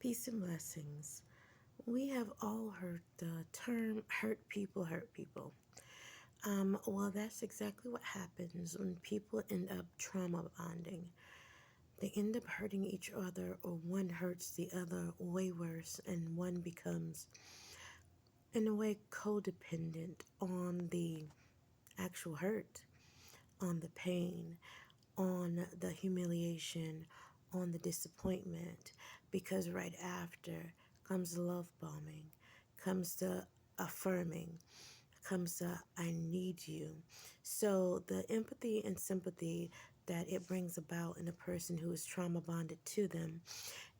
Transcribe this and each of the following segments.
Peace and blessings. We have all heard the term hurt people hurt people. Well, that's exactly what happens when people end up trauma bonding. They end up hurting each other, or one hurts the other way worse, and one becomes, in a way, codependent on the actual hurt, on the pain, on the humiliation, on the disappointment, because right after comes the love bombing, comes the affirming, comes the I need you. So the empathy and sympathy that it brings about in a person who is trauma bonded to them,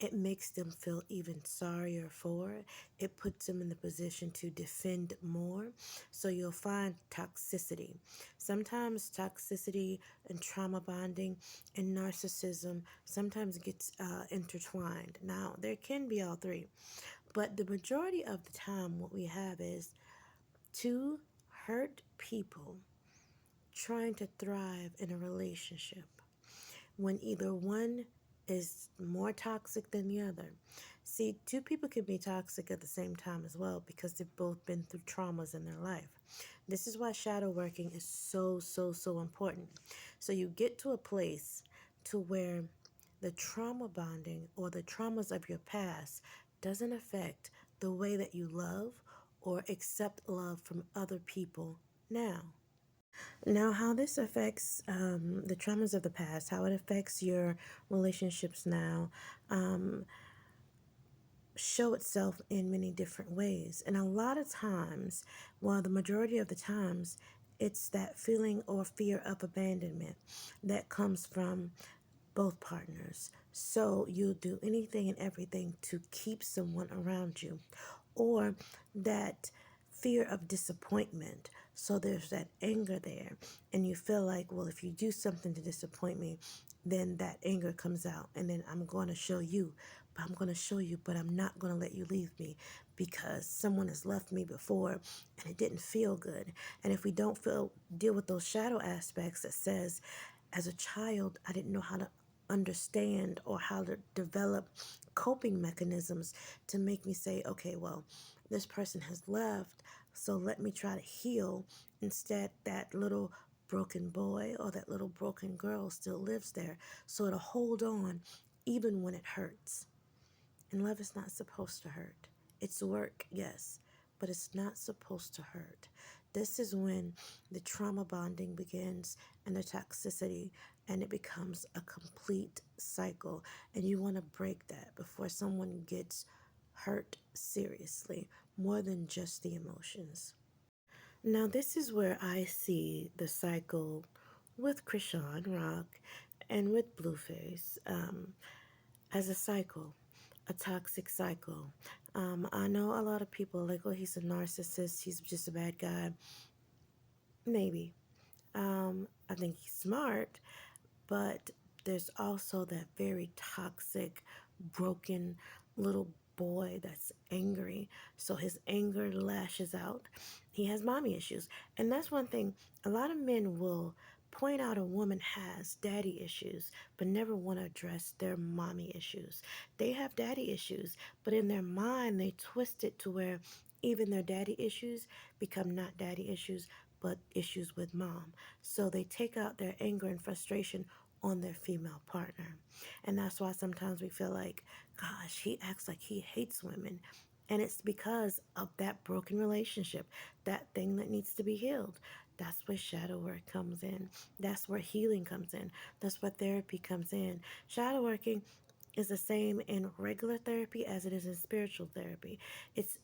it makes them feel even sorrier for it. It puts them in the position to defend more. So you'll find toxicity. Sometimes toxicity and trauma bonding and narcissism sometimes gets intertwined. Now, there can be all three, but the majority of the time, what we have is two hurt people trying to thrive in a relationship when either one is more toxic than the other. See, two people can be toxic at the same time as well because they've both been through traumas in their life. This is why shadow working is so important. So you get to a place to where the trauma bonding or the traumas of your past doesn't affect the way that you love or accept love from other people now. Now, how this affects the traumas of the past, how it affects your relationships now, show itself in many different ways. And a lot of times, well, the majority of the times, it's that feeling or fear of abandonment that comes from both partners. So you'll do anything and everything to keep someone around you, or that fear of disappointment. So there's that anger there, and you feel like, well, if you do something to disappoint me, then that anger comes out, and then I'm going to show you, but I'm going to show you, but I'm not going to let you leave me because someone has left me before and it didn't feel good. And if we don't deal with those shadow aspects that says, as a child, I didn't know how to understand or how to develop coping mechanisms to make me say, okay, well, this person has left, so let me try to heal. Instead, that little broken boy or that little broken girl still lives there. So to hold on even when it hurts. And love is not supposed to hurt. It's work, yes, but it's not supposed to hurt. This is when the trauma bonding begins and the toxicity, and it becomes a complete cycle. And you want to break that before someone gets hurt seriously, more than just the emotions. Now, this is where I see the cycle with Krishan Rock and with Blueface as a cycle, a toxic cycle. I know a lot of people are like, oh, he's a narcissist, he's just a bad guy. Maybe. I think he's smart, but there's also that very toxic, broken little boy that's angry. So his anger lashes out. He has mommy issues. And that's one thing. A lot of men will point out a woman has daddy issues, but never want to address their mommy issues. They have daddy issues, but in their mind, they twist it to where even their daddy issues become not daddy issues, but issues with mom. So they take out their anger and frustration on their female partner. And that's why sometimes we feel like, gosh, he acts like he hates women. And it's because of that broken relationship, that thing that needs to be healed. That's where shadow work comes in. That's where healing comes in. That's where therapy comes in. Shadow working is the same in regular therapy as it is in spiritual therapy. It's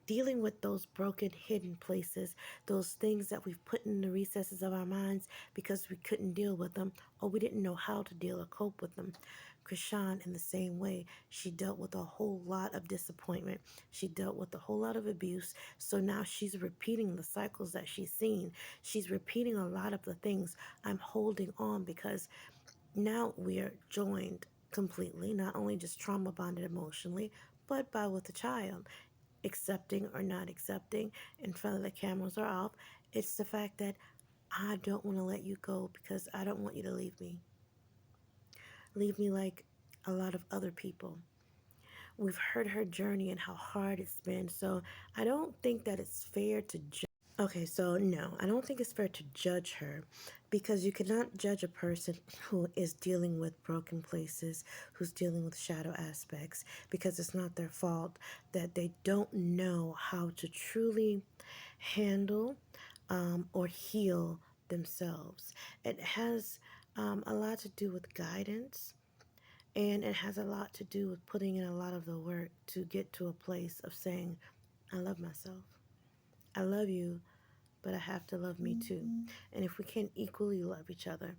dealing with those broken, hidden places, those things that we've put in the recesses of our minds because we couldn't deal with them or we didn't know how to deal or cope with them. Krishan, in the same way, she dealt with a whole lot of disappointment. She dealt with a whole lot of abuse. So now she's repeating the cycles that she's seen. She's repeating a lot of the things. I'm holding on because now we are joined completely, not only just trauma bonded emotionally, but by with the child, accepting or not accepting, in front of the cameras or off. It's the fact that I don't want to let you go because I don't want you to leave me. Leave me like a lot of other people. We've heard her journey and how hard it's been. So I don't think that it's fair to judge. Okay, so no, I don't think it's fair to judge her because you cannot judge a person who is dealing with broken places, who's dealing with shadow aspects, because it's not their fault that they don't know how to truly handle or heal themselves. It has a lot to do with guidance, and it has a lot to do with putting in a lot of the work to get to a place of saying, I love myself. I love you, but I have to love me too. And if we can't equally love each other,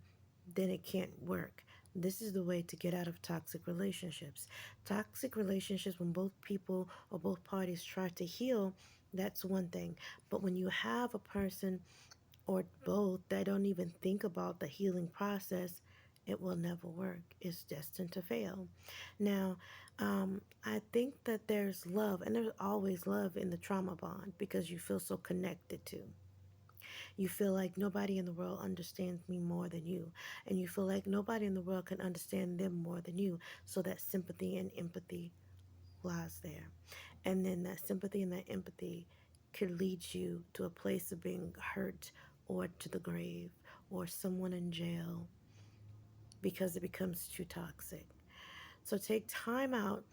then it can't work. This is the way to get out of toxic relationships. Toxic relationships, when both people or both parties try to heal, that's one thing. But when you have a person or both that don't even think about the healing process, it will never work. It's destined to fail. Now, I think that there's love, and there's always love in the trauma bond because you feel so connected to. You feel like nobody in the world understands me more than you. And you feel like nobody in the world can understand them more than you. So that sympathy and empathy lies there. And then that sympathy and that empathy could lead you to a place of being hurt or to the grave or someone in jail because it becomes too toxic. So take time out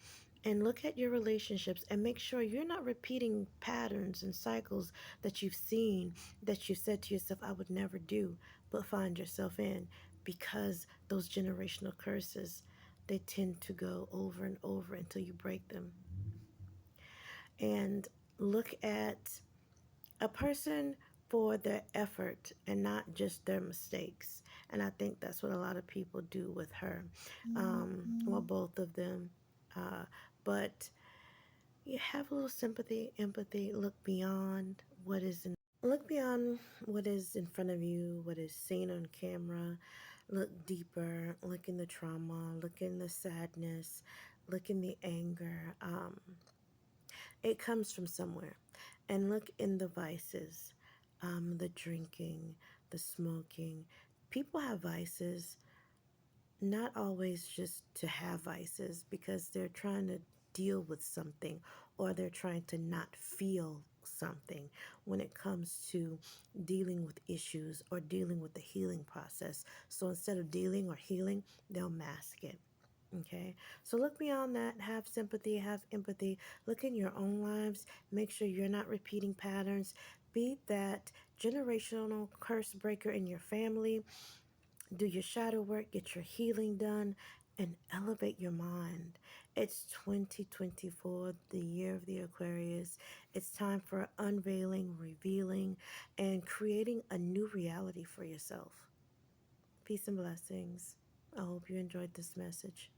and look at your relationships and make sure you're not repeating patterns and cycles that you've seen that you said to yourself, I would never do, but find yourself in because those generational curses, they tend to go over and over until you break them. And look at a person for their effort and not just their mistakes. And I think that's what a lot of people do with her, well, both of them. Uh, but you have a little sympathy, empathy, look beyond what is in front of you, what is seen on camera. Look deeper, look in the trauma, look in the sadness, look in the anger. It comes from somewhere. And look in the vices, the drinking, the smoking. People have vices, not always just to have vices, because they're trying to deal with something or they're trying to not feel something when it comes to dealing with issues or dealing with the healing process. So instead of dealing or healing, they'll mask it. Okay, so look beyond that, have sympathy, have empathy, look in your own lives, make sure you're not repeating patterns, be that generational curse breaker in your family, do your shadow work, get your healing done, and elevate your mind. It's 2024, the year of the Aquarius. It's time for unveiling, revealing, and creating a new reality for yourself. Peace and blessings. I hope you enjoyed this message.